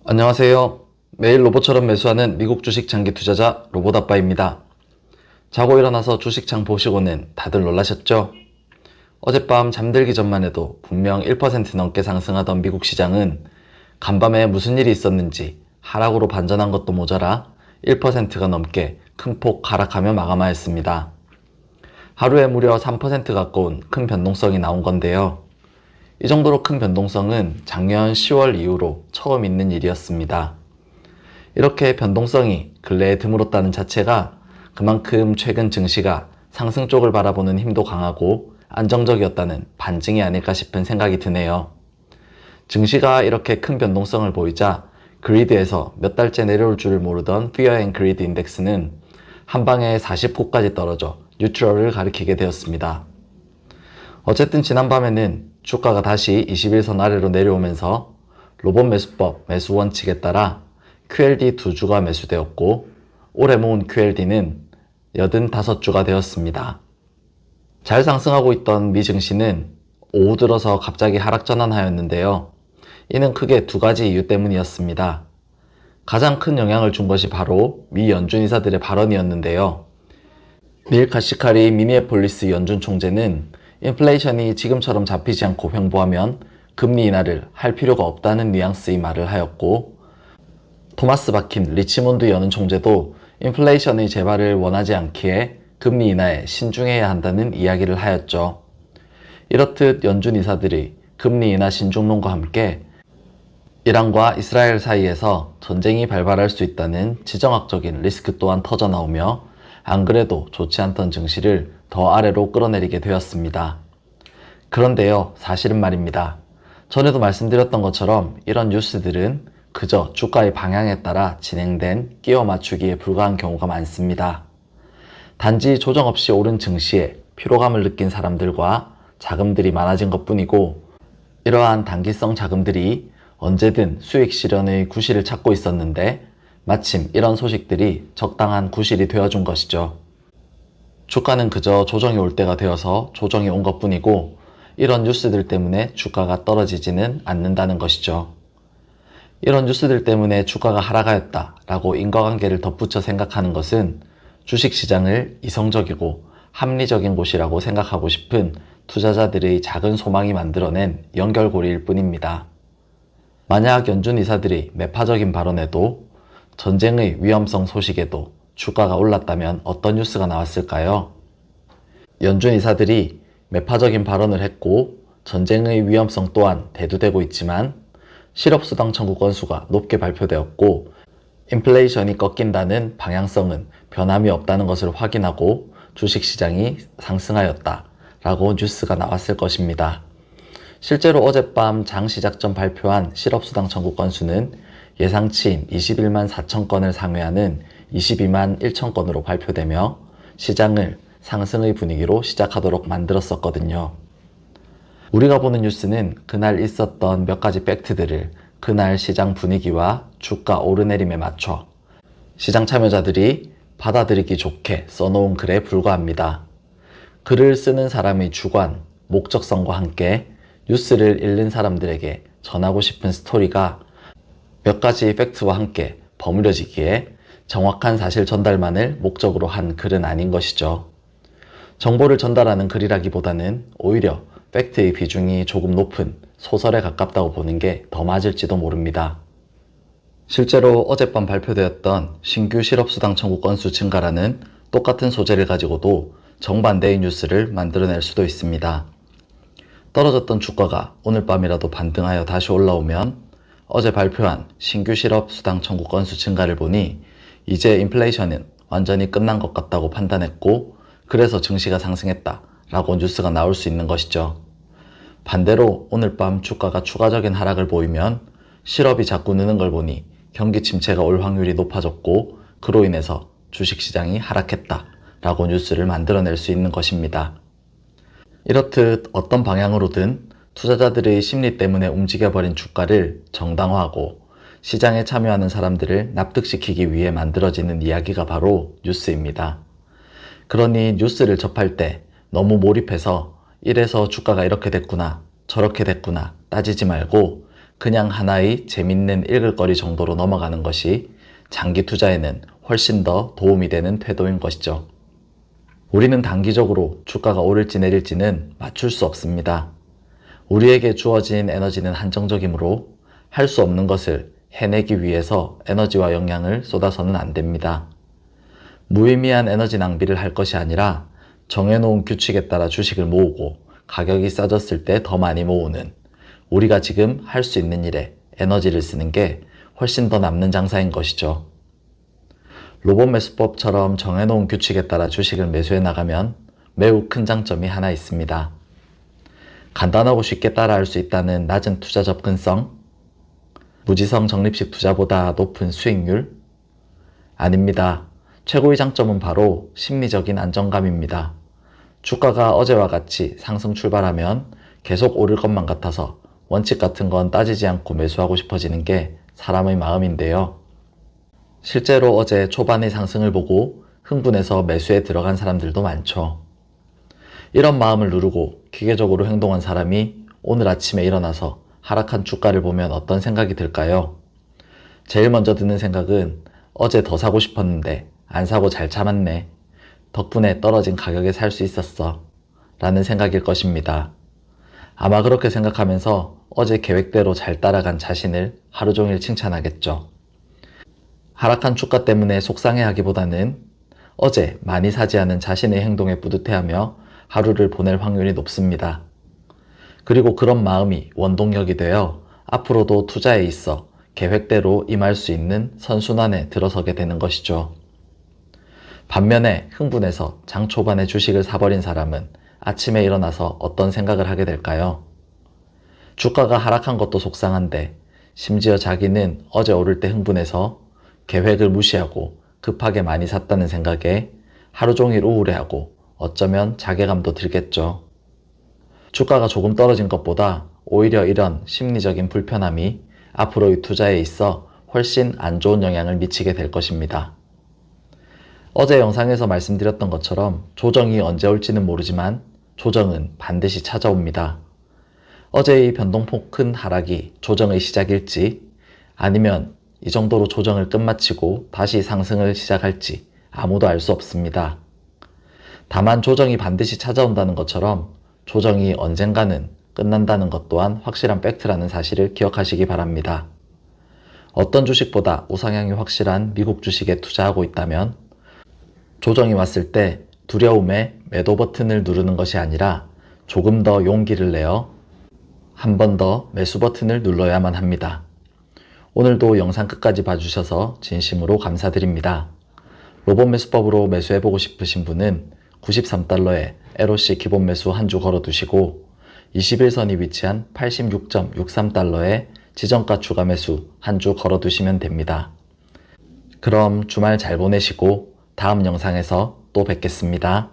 안녕하세요. 매일 로봇처럼 매수하는 미국 주식 장기 투자자 로봇아빠입니다. 자고 일어나서 주식창 보시고는 다들 놀라셨죠? 어젯밤 잠들기 전만 해도 분명 1% 넘게 상승하던 미국 시장은 간밤에 무슨 일이 있었는지 하락으로 반전한 것도 모자라 1%가 넘게 큰 폭 하락하며 마감하였습니다. 하루에 무려 3% 가까운 큰 변동성이 나온 건데요. 이 정도로 큰 변동성은 작년 10월 이후로 처음 있는 일이었습니다. 이렇게 변동성이 근래에 드물었다는 자체가 그만큼 최근 증시가 상승 쪽을 바라보는 힘도 강하고 안정적이었다는 반증이 아닐까 싶은 생각이 드네요. 증시가 이렇게 큰 변동성을 보이자 그리드에서 몇 달째 내려올 줄 모르던 Fear and Greed 인덱스는 한 방에 49까지 떨어져 뉴트럴을 가리키게 되었습니다. 어쨌든 지난밤에는 주가가 다시 21선 아래로 내려오면서 로봇 매수법 매수 원칙에 따라 QLD 2주가 매수되었고 올해 모은 QLD는 85주가 되었습니다. 잘 상승하고 있던 미 증시는 오후 들어서 갑자기 하락 전환하였는데요. 이는 크게 두 가지 이유 때문이었습니다. 가장 큰 영향을 준 것이 바로 미 연준 이사들의 발언이었는데요. 닐 카시카리 미니애폴리스 연준 총재는 인플레이션이 지금처럼 잡히지 않고 횡보하면 금리 인하를 할 필요가 없다는 뉘앙스의 말을 하였고, 토마스 바킨 리치몬드 연은 총재도 인플레이션의 재발을 원하지 않기에 금리 인하에 신중해야 한다는 이야기를 하였죠. 이렇듯 연준 이사들이 금리 인하 신중론과 함께 이란과 이스라엘 사이에서 전쟁이 발발할 수 있다는 지정학적인 리스크 또한 터져나오며 안 그래도 좋지 않던 증시를 더 아래로 끌어내리게 되었습니다. 그런데요, 사실은 말입니다. 전에도 말씀드렸던 것처럼 이런 뉴스들은 그저 주가의 방향에 따라 진행된 끼워 맞추기에 불과한 경우가 많습니다. 단지 조정 없이 오른 증시에 피로감을 느낀 사람들과 자금들이 많아진 것뿐이고, 이러한 단기성 자금들이 언제든 수익 실현의 구실을 찾고 있었는데 마침 이런 소식들이 적당한 구실이 되어준 것이죠. 주가는 그저 조정이 올 때가 되어서 조정이 온 것뿐이고, 이런 뉴스들 때문에 주가가 떨어지지는 않는다는 것이죠. 이런 뉴스들 때문에 주가가 하락하였다라고 인과관계를 덧붙여 생각하는 것은 주식시장을 이성적이고 합리적인 곳이라고 생각하고 싶은 투자자들의 작은 소망이 만들어낸 연결고리일 뿐입니다. 만약 연준 이사들이 매파적인 발언에도 전쟁의 위험성 소식에도 주가가 올랐다면 어떤 뉴스가 나왔을까요? 연준 이사들이 매파적인 발언을 했고 전쟁의 위험성 또한 대두되고 있지만 실업수당 청구 건수가 높게 발표되었고 인플레이션이 꺾인다는 방향성은 변함이 없다는 것을 확인하고 주식시장이 상승하였다라고 뉴스가 나왔을 것입니다. 실제로 어젯밤 장 시작 전 발표한 실업수당 청구 건수는 예상치인 21만 4천 건을 상회하는 22만 1천 건으로 발표되며 시장을 상승의 분위기로 시작하도록 만들었었거든요. 우리가 보는 뉴스는 그날 있었던 몇 가지 팩트들을 그날 시장 분위기와 주가 오르내림에 맞춰 시장 참여자들이 받아들이기 좋게 써놓은 글에 불과합니다. 글을 쓰는 사람의 주관, 목적성과 함께 뉴스를 읽는 사람들에게 전하고 싶은 스토리가 몇 가지 팩트와 함께 버무려지기에 정확한 사실 전달만을 목적으로 한 글은 아닌 것이죠. 정보를 전달하는 글이라기보다는 오히려 팩트의 비중이 조금 높은 소설에 가깝다고 보는 게 더 맞을지도 모릅니다. 실제로 어젯밤 발표되었던 신규 실업수당 청구 건수 증가라는 똑같은 소재를 가지고도 정반대의 뉴스를 만들어낼 수도 있습니다. 떨어졌던 주가가 오늘 밤이라도 반등하여 다시 올라오면 어제 발표한 신규 실업수당 청구 건수 증가를 보니 이제 인플레이션은 완전히 끝난 것 같다고 판단했고 그래서 증시가 상승했다라고 뉴스가 나올 수 있는 것이죠. 반대로 오늘 밤 주가가 추가적인 하락을 보이면 실업이 자꾸 느는 걸 보니 경기 침체가 올 확률이 높아졌고 그로 인해서 주식시장이 하락했다라고 뉴스를 만들어낼 수 있는 것입니다. 이렇듯 어떤 방향으로든 투자자들의 심리 때문에 움직여버린 주가를 정당화하고 시장에 참여하는 사람들을 납득시키기 위해 만들어지는 이야기가 바로 뉴스입니다. 그러니 뉴스를 접할 때 너무 몰입해서 이래서 주가가 이렇게 됐구나 저렇게 됐구나 따지지 말고 그냥 하나의 재밌는 읽을거리 정도로 넘어가는 것이 장기 투자에는 훨씬 더 도움이 되는 태도인 것이죠. 우리는 단기적으로 주가가 오를지 내릴지는 맞출 수 없습니다. 우리에게 주어진 에너지는 한정적이므로 할 수 없는 것을 해내기 위해서 에너지와 영양을 쏟아서는 안 됩니다. 무의미한 에너지 낭비를 할 것이 아니라 정해놓은 규칙에 따라 주식을 모으고 가격이 싸졌을 때 더 많이 모으는, 우리가 지금 할 수 있는 일에 에너지를 쓰는 게 훨씬 더 남는 장사인 것이죠. 로봇 매수법처럼 정해놓은 규칙에 따라 주식을 매수해 나가면 매우 큰 장점이 하나 있습니다. 간단하고 쉽게 따라할 수 있다는 낮은 투자 접근성, 무지성 적립식 투자보다 높은 수익률? 아닙니다. 최고의 장점은 바로 심리적인 안정감입니다. 주가가 어제와 같이 상승 출발하면 계속 오를 것만 같아서 원칙 같은 건 따지지 않고 매수하고 싶어지는 게 사람의 마음인데요. 실제로 어제 초반의 상승을 보고 흥분해서 매수에 들어간 사람들도 많죠. 이런 마음을 누르고 기계적으로 행동한 사람이 오늘 아침에 일어나서 하락한 주가를 보면 어떤 생각이 들까요? 제일 먼저 드는 생각은 어제 더 사고 싶었는데 안 사고 잘 참았네. 덕분에 떨어진 가격에 살 수 있었어. 라는 생각일 것입니다. 아마 그렇게 생각하면서 어제 계획대로 잘 따라간 자신을 하루 종일 칭찬하겠죠. 하락한 주가 때문에 속상해하기보다는 어제 많이 사지 않은 자신의 행동에 뿌듯해하며 하루를 보낼 확률이 높습니다. 그리고 그런 마음이 원동력이 되어 앞으로도 투자에 있어 계획대로 임할 수 있는 선순환에 들어서게 되는 것이죠. 반면에 흥분해서 장 초반에 주식을 사버린 사람은 아침에 일어나서 어떤 생각을 하게 될까요? 주가가 하락한 것도 속상한데 심지어 자기는 어제 오를 때 흥분해서 계획을 무시하고 급하게 많이 샀다는 생각에 하루 종일 우울해하고 어쩌면 자괴감도 들겠죠. 주가가 조금 떨어진 것보다 오히려 이런 심리적인 불편함이 앞으로의 투자에 있어 훨씬 안 좋은 영향을 미치게 될 것입니다. 어제 영상에서 말씀드렸던 것처럼 조정이 언제 올지는 모르지만 조정은 반드시 찾아옵니다. 어제의 변동폭 큰 하락이 조정의 시작일지 아니면 이 정도로 조정을 끝마치고 다시 상승을 시작할지 아무도 알 수 없습니다. 다만 조정이 반드시 찾아온다는 것처럼 조정이 언젠가는 끝난다는 것 또한 확실한 팩트라는 사실을 기억하시기 바랍니다. 어떤 주식보다 우상향이 확실한 미국 주식에 투자하고 있다면 조정이 왔을 때 두려움에 매도 버튼을 누르는 것이 아니라 조금 더 용기를 내어 한 번 더 매수 버튼을 눌러야만 합니다. 오늘도 영상 끝까지 봐주셔서 진심으로 감사드립니다. 로봇 매수법으로 매수해보고 싶으신 분은 93달러에 LOC 기본 매수 한 주 걸어두시고 21선이 위치한 86.63달러에 지정가 추가 매수 한 주 걸어두시면 됩니다. 그럼 주말 잘 보내시고 다음 영상에서 또 뵙겠습니다.